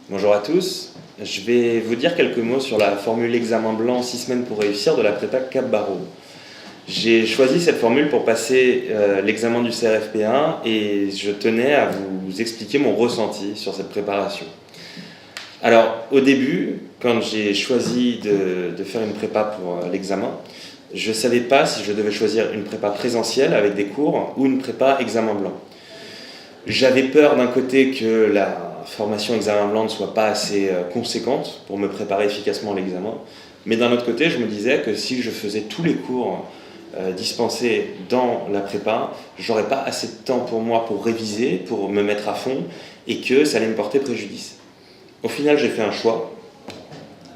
Bonjour à tous, je vais vous dire quelques mots sur la formule examen blanc 6 semaines pour réussir de la prépa Cap Barreau. J'ai choisi cette formule pour passer l'examen du CRFP1 et je tenais à vous expliquer mon ressenti sur cette préparation. Alors au début, quand j'ai choisi de faire une prépa pour l'examen, je ne savais pas si je devais choisir une prépa présentielle avec des cours ou une prépa examen blanc. J'avais peur d'un côté que la formation examen blanc ne soit pas assez conséquente pour me préparer efficacement à l'examen, mais d'un autre côté, je me disais que si je faisais tous les cours dispensés dans la prépa, j'aurais pas assez de temps pour moi pour réviser, pour me mettre à fond, et que ça allait me porter préjudice. Au final, j'ai fait un choix,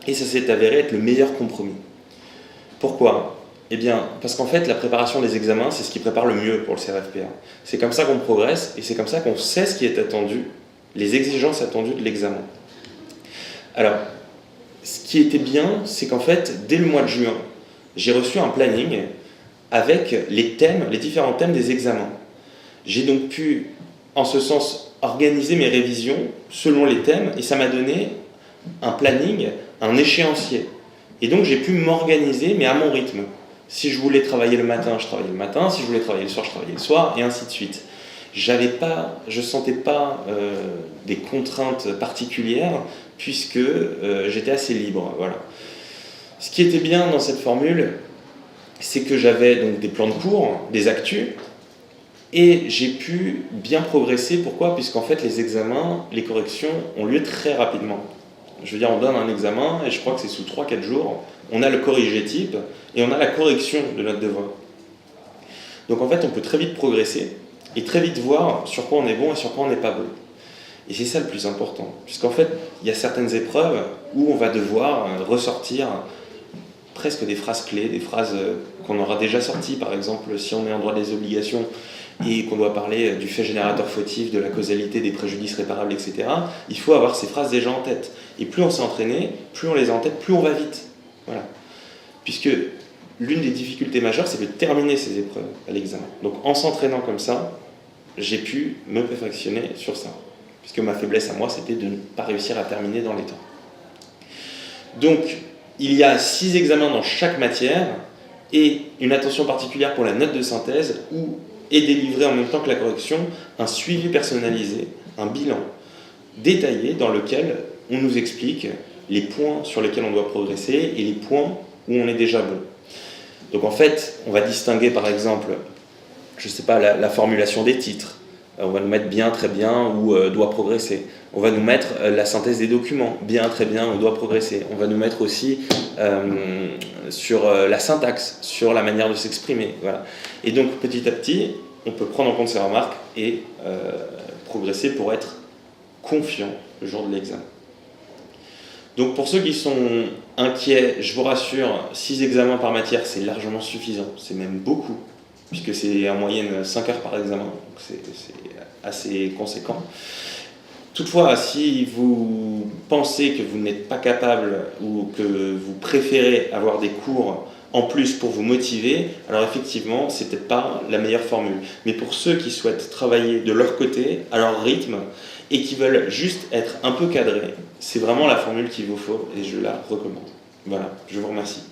et ça s'est avéré être le meilleur compromis. Pourquoi ? Eh bien, parce qu'en fait, la préparation des examens, c'est ce qui prépare le mieux pour le CRFP1. C'est comme ça qu'on progresse, et c'est comme ça qu'on sait ce qui est attendu, les exigences attendues de l'examen. Alors, ce qui était bien, c'est qu'en fait, dès le mois de juin, j'ai reçu un planning avec les thèmes, les différents thèmes des examens. J'ai donc pu, en ce sens, organiser mes révisions selon les thèmes, et ça m'a donné un planning, un échéancier. Et donc, j'ai pu m'organiser, mais à mon rythme. Si je voulais travailler le matin, je travaillais le matin. Si je voulais travailler le soir, je travaillais le soir, et ainsi de suite. Je ne sentais pas des contraintes particulières, puisque j'étais assez libre. Voilà. Ce qui était bien dans cette formule, c'est que j'avais donc des plans de cours, des actus, et j'ai pu bien progresser. Pourquoi ? Puisqu'en fait, les examens, les corrections ont lieu très rapidement. Je veux dire, on donne un examen, et je crois que c'est sous 3-4 jours, on a le corrigé type, et on a la correction de notre devoir. Donc en fait, on peut très vite progresser, et très vite voir sur quoi on est bon et sur quoi on n'est pas bon. Et c'est ça le plus important, puisqu'en fait, il y a certaines épreuves où on va devoir ressortir presque des phrases clés, des phrases qu'on aura déjà sorties, par exemple, si on est en droit des obligations et qu'on doit parler du fait générateur fautif, de la causalité, des préjudices réparables, etc., il faut avoir ces phrases déjà en tête. Et plus on s'est entraîné, plus on les a en tête, plus on va vite. Voilà. Puisque l'une des difficultés majeures, c'est de terminer ces épreuves à l'examen. Donc en s'entraînant comme ça, j'ai pu me perfectionner sur ça. Puisque ma faiblesse à moi, c'était de ne pas réussir à terminer dans les temps. Donc, il y a 6 examens dans chaque matière et une attention particulière pour la note de synthèse où est délivré en même temps que la correction un suivi personnalisé, un bilan détaillé dans lequel on nous explique les points sur lesquels on doit progresser et les points où on est déjà bon. Donc en fait, on va distinguer par exemple, je ne sais pas, la formulation des titres. On va nous mettre bien, très bien ou doit progresser. On va nous mettre la synthèse des documents, bien, très bien ou doit progresser. On va nous mettre aussi sur la syntaxe, sur la manière de s'exprimer. Voilà. Et donc petit à petit, on peut prendre en compte ces remarques et progresser pour être confiant le jour de l'examen. Donc pour ceux qui sont inquiets, je vous rassure, 6 examens par matière, c'est largement suffisant, c'est même beaucoup, puisque c'est en moyenne 5 heures par examen, donc c'est assez conséquent. Toutefois, si vous pensez que vous n'êtes pas capable ou que vous préférez avoir des cours en plus pour vous motiver, alors effectivement, c'est peut-être pas la meilleure formule. Mais pour ceux qui souhaitent travailler de leur côté, à leur rythme, et qui veulent juste être un peu cadrés, c'est vraiment la formule qu'il vous faut et je la recommande. Voilà, je vous remercie.